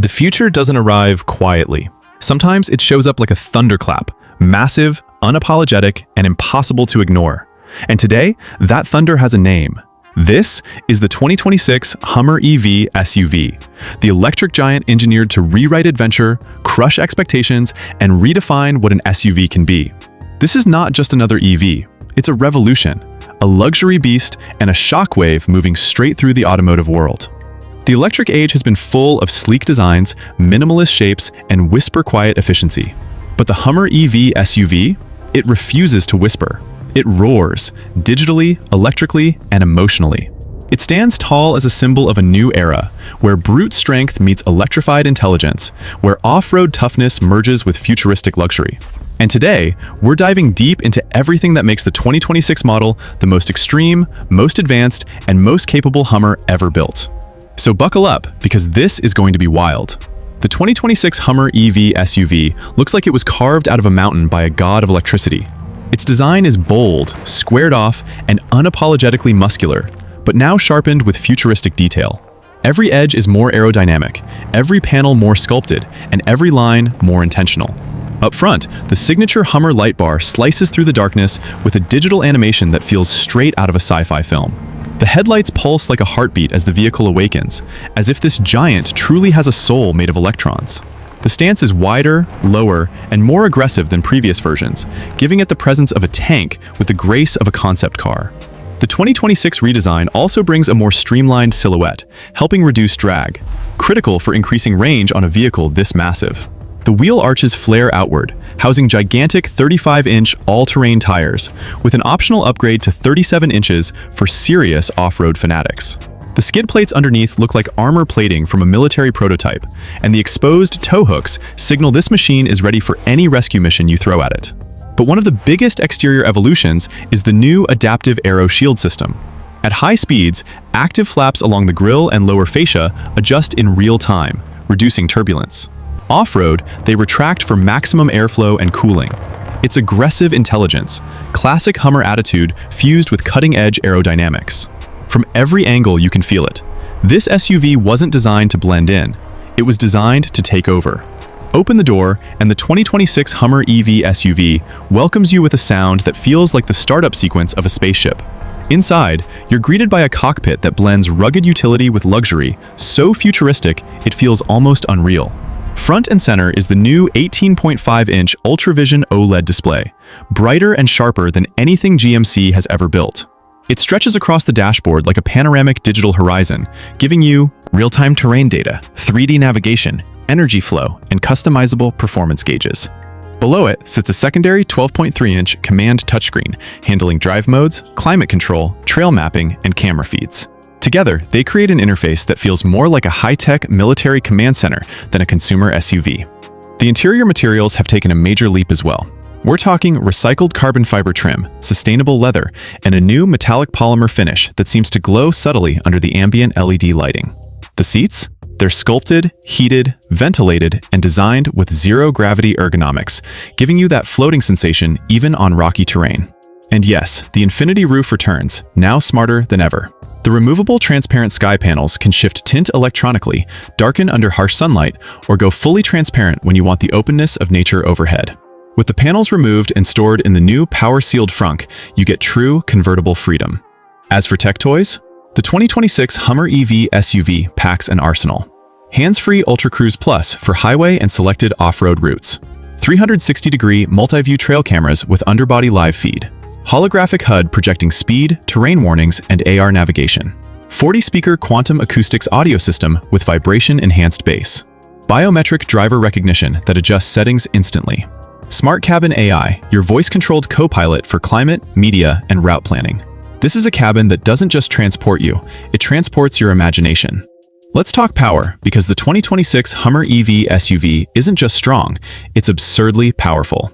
The future doesn't arrive quietly. Sometimes it shows up like a thunderclap, massive, unapologetic, and impossible to ignore. And today, that thunder has a name. This is the 2026 HUMMER EV SUV, the electric giant engineered to rewrite adventure, crush expectations, and redefine what an SUV can be. This is not just another EV, it's a revolution, a luxury beast, and a shockwave moving straight through the automotive world. The electric age has been full of sleek designs, minimalist shapes, and whisper-quiet efficiency. But the HUMMER EV SUV? It refuses to whisper. It roars, digitally, electrically, and emotionally. It stands tall as a symbol of a new era, where brute strength meets electrified intelligence, where off-road toughness merges with futuristic luxury. And today, we're diving deep into everything that makes the 2026 model the most extreme, most advanced, and most capable HUMMER ever built. So buckle up, because this is going to be wild. The 2026 HUMMER EV SUV looks like it was carved out of a mountain by a god of electricity. Its design is bold, squared off, and unapologetically muscular, but now sharpened with futuristic detail. Every edge is more aerodynamic, every panel more sculpted, and every line more intentional. Up front, the signature HUMMER light bar slices through the darkness with a digital animation that feels straight out of a sci-fi film. The headlights pulse like a heartbeat as the vehicle awakens, as if this giant truly has a soul made of electrons. The stance is wider, lower, and more aggressive than previous versions, giving it the presence of a tank with the grace of a concept car. The 2026 redesign also brings a more streamlined silhouette, helping reduce drag, critical for increasing range on a vehicle this massive. The wheel arches flare outward, housing gigantic 35-inch all-terrain tires, with an optional upgrade to 37 inches for serious off-road fanatics. The skid plates underneath look like armor plating from a military prototype, and the exposed tow hooks signal this machine is ready for any rescue mission you throw at it. But one of the biggest exterior evolutions is the new adaptive aero shield system. At high speeds, active flaps along the grille and lower fascia adjust in real time, reducing turbulence. Off-road, they retract for maximum airflow and cooling. It's aggressive intelligence, classic HUMMER attitude fused with cutting-edge aerodynamics. From every angle you can feel it. This SUV wasn't designed to blend in. It was designed to take over. Open the door, and the 2026 HUMMER EV SUV welcomes you with a sound that feels like the startup sequence of a spaceship. Inside, you're greeted by a cockpit that blends rugged utility with luxury, so futuristic it feels almost unreal. Front and center is the new 18.5-inch UltraVision OLED display, brighter and sharper than anything GMC has ever built. It stretches across the dashboard like a panoramic digital horizon, giving you real-time terrain data, 3D navigation, energy flow, and customizable performance gauges. Below it sits a secondary 12.3-inch command touchscreen, handling drive modes, climate control, trail mapping, and camera feeds. Together, they create an interface that feels more like a high-tech military command center than a consumer SUV. The interior materials have taken a major leap as well. We're talking recycled carbon fiber trim, sustainable leather, and a new metallic polymer finish that seems to glow subtly under the ambient LED lighting. The seats? They're sculpted, heated, ventilated, and designed with zero-gravity ergonomics, giving you that floating sensation even on rocky terrain. And yes, the infinity roof returns, now smarter than ever. The removable transparent sky panels can shift tint electronically, darken under harsh sunlight, or go fully transparent when you want the openness of nature overhead. With the panels removed and stored in the new power-sealed frunk, you get true convertible freedom. As for tech toys, the 2026 HUMMER EV SUV packs an arsenal. Hands-free Ultra Cruise Plus for highway and selected off-road routes. 360-degree multi-view trail cameras with underbody live feed. Holographic HUD projecting speed, terrain warnings, and AR navigation. 40-speaker quantum acoustics audio system with vibration-enhanced bass. Biometric driver recognition that adjusts settings instantly. Smart Cabin AI, your voice-controlled co-pilot for climate, media, and route planning. This is a cabin that doesn't just transport you, it transports your imagination. Let's talk power, because the 2026 HUMMER EV SUV isn't just strong, it's absurdly powerful.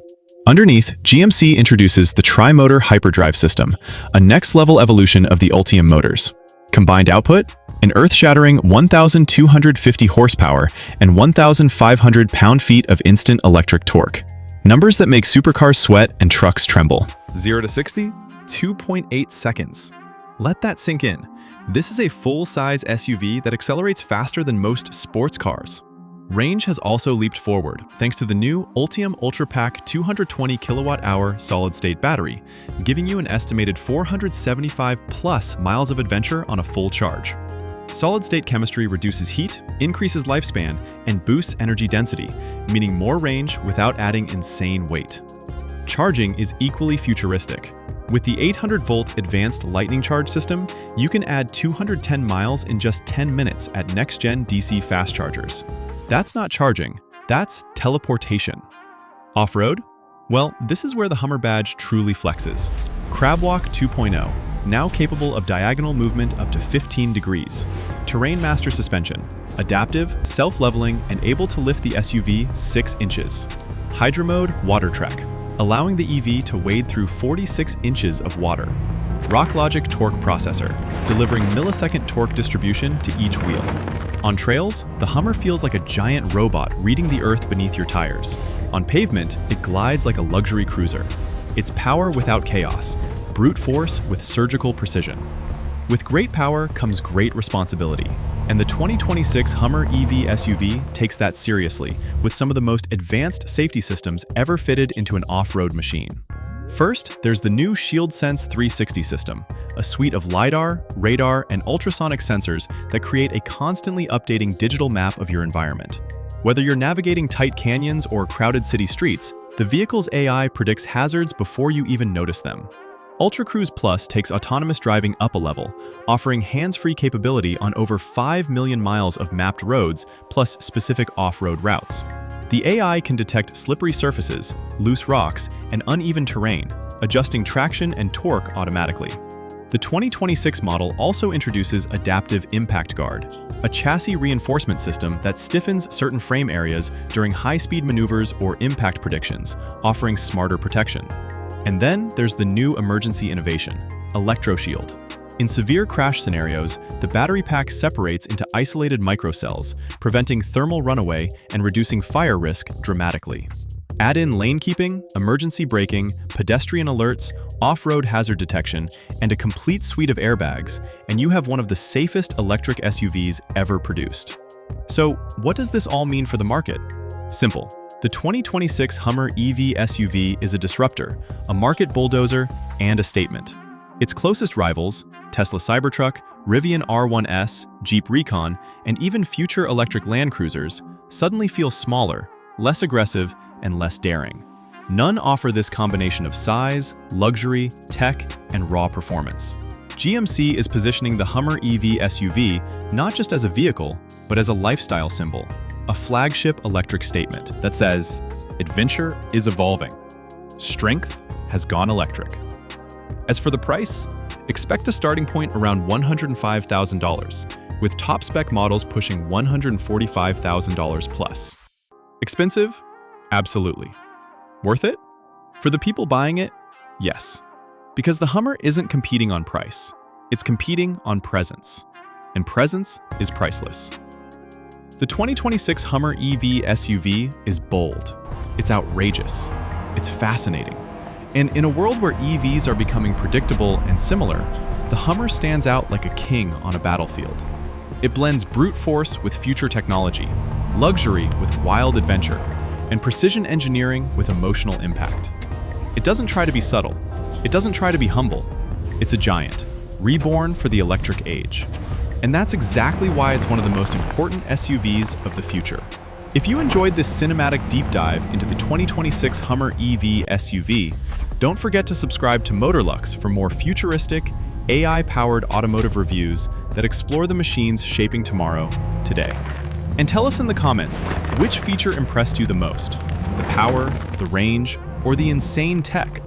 Underneath, GMC introduces the Tri-Motor Hyperdrive system, a next-level evolution of the Ultium motors. Combined output? An earth-shattering 1,250 horsepower and 1,500 pound-feet of instant electric torque. Numbers that make supercars sweat and trucks tremble. 0 to 60, 2.8 seconds. Let that sink in. This is a full-size SUV that accelerates faster than most sports cars. Range has also leaped forward thanks to the new Ultium UltraPack 220 kWh solid-state battery, giving you an estimated 475 plus miles of adventure on a full charge. Solid-state chemistry reduces heat, increases lifespan, and boosts energy density, meaning more range without adding insane weight. Charging is equally futuristic. With the 800-volt advanced lightning charge system, you can add 210 miles in just 10 minutes at next-gen DC fast chargers. That's not charging, that's teleportation. Off-road? Well, this is where the Hummer badge truly flexes. CrabWalk 2.0, now capable of diagonal movement up to 15 degrees. TerrainMaster Suspension, adaptive, self-leveling, and able to lift the SUV 6 inches. Hydro Mode Water Trek, allowing the EV to wade through 46 inches of water. RockLogic Torque Processor, delivering millisecond torque distribution to each wheel. On trails, the Hummer feels like a giant robot reading the earth beneath your tires. On pavement, it glides like a luxury cruiser. It's power without chaos, brute force with surgical precision. With great power comes great responsibility, and the 2026 Hummer EV SUV takes that seriously with some of the most advanced safety systems ever fitted into an off-road machine. First, there's the new ShieldSense 360 system, a suite of LIDAR, radar, and ultrasonic sensors that create a constantly updating digital map of your environment. Whether you're navigating tight canyons or crowded city streets, the vehicle's AI predicts hazards before you even notice them. Ultra Cruise Plus takes autonomous driving up a level, offering hands-free capability on over 5 million miles of mapped roads, plus specific off-road routes. The AI can detect slippery surfaces, loose rocks, and uneven terrain, adjusting traction and torque automatically. The 2026 model also introduces Adaptive Impact Guard, a chassis reinforcement system that stiffens certain frame areas during high-speed maneuvers or impact predictions, offering smarter protection. And then there's the new emergency innovation, ElectroShield. In severe crash scenarios, the battery pack separates into isolated microcells, preventing thermal runaway and reducing fire risk dramatically. Add in lane keeping, emergency braking, pedestrian alerts, off-road hazard detection, and a complete suite of airbags, and you have one of the safest electric SUVs ever produced. So, what does this all mean for the market? Simple. The 2026 Hummer EV SUV is a disruptor, a market bulldozer, and a statement. Its closest rivals, Tesla Cybertruck, Rivian R1S, Jeep Recon, and even future electric Land Cruisers, suddenly feel smaller, less aggressive, and less daring. None offer this combination of size, luxury, tech, and raw performance. GMC is positioning the Hummer EV SUV not just as a vehicle, but as a lifestyle symbol, a flagship electric statement that says, "Adventure is evolving. Strength has gone electric." As for the price, expect a starting point around $105,000, with top-spec models pushing $145,000 plus. Expensive? Absolutely. Worth it? For the people buying it, yes. Because the Hummer isn't competing on price, it's competing on presence. And presence is priceless. The 2026 Hummer EV SUV is bold. It's outrageous. It's fascinating. And in a world where EVs are becoming predictable and similar, the Hummer stands out like a king on a battlefield. It blends brute force with future technology, luxury with wild adventure, and precision engineering with emotional impact. It doesn't try to be subtle. It doesn't try to be humble. It's a giant, reborn for the electric age. And that's exactly why it's one of the most important SUVs of the future. If you enjoyed this cinematic deep dive into the 2026 Hummer EV SUV, don't forget to subscribe to Luxe for more futuristic, AI-powered automotive reviews that explore the machines shaping tomorrow, today. And tell us in the comments, which feature impressed you the most? The power, the range, or the insane tech?